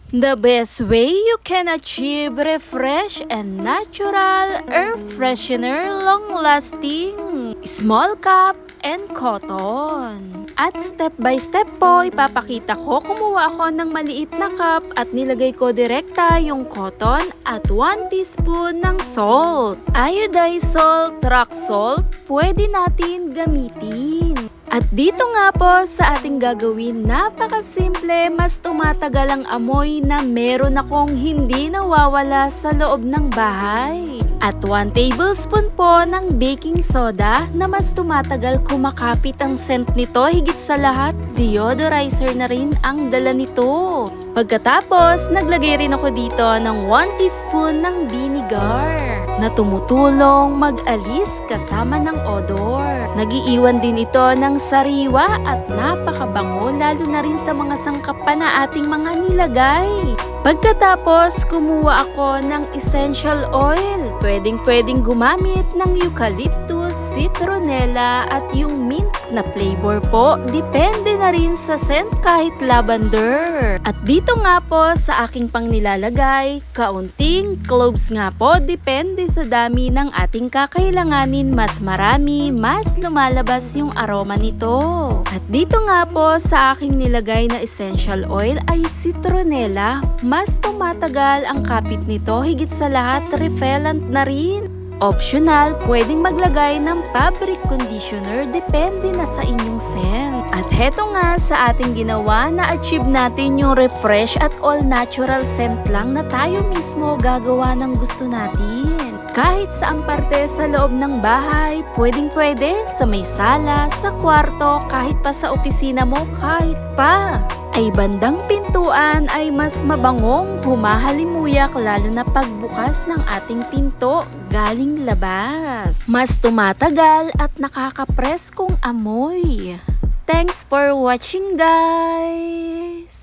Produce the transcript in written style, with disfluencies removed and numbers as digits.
The best way you can achieve refresh and natural air freshener long-lasting, small cup and cotton. At step by step po, ipapakita ko, kumuha ako ng maliit na cup at nilagay ko direkta yung cotton at 1 teaspoon ng salt. Iodized salt, rock salt, pwede natin gamitin. At dito nga po sa ating gagawin, napakasimple, mas tumatagal ang amoy na meron akong hindi nawawala sa loob ng bahay. At 1 tablespoon po ng baking soda na mas tumatagal kumakapit ang scent nito. Higit sa lahat, deodorizer na rin ang dala nito. Pagkatapos, naglagay rin ako dito ng 1 teaspoon ng vinegar na tumutulong mag-alis kasama ng odor. Nagiiwan din ito ng sariwa at napakabango lalo na rin sa mga sangkap pa na ating mga nilagay. Pagkatapos, kumuha ako ng essential oil. Pwedeng gumamit ng eucalyptus, citronella at yung mint na flavor po. Depende na rin sa scent kahit lavender. At dito nga po sa aking pang nilalagay, kaunting cloves nga po. Depende sa dami ng ating kakailanganin. Mas marami, mas lumalabas yung aroma nito. At dito nga po sa aking nilagay na essential oil ay citronella. Mas tumatagal ang kapit nito, higit sa lahat repellent na rin. Optional, pwedeng maglagay ng fabric conditioner, depende na sa inyong scent. At heto nga sa ating ginawa, na-achieve natin yung refresh at all natural scent lang na tayo mismo gagawa ng gusto natin. Kahit saang parte sa loob ng bahay, pwedeng-pwede, sa may sala, sa kwarto, kahit pa sa opisina mo, kahit pa ay bandang pintuan ay mas mabangong humahalimuyak lalo na pagbukas ng ating pinto galing labas. Mas tumatagal at nakakapreskong amoy. Thanks for watching, guys!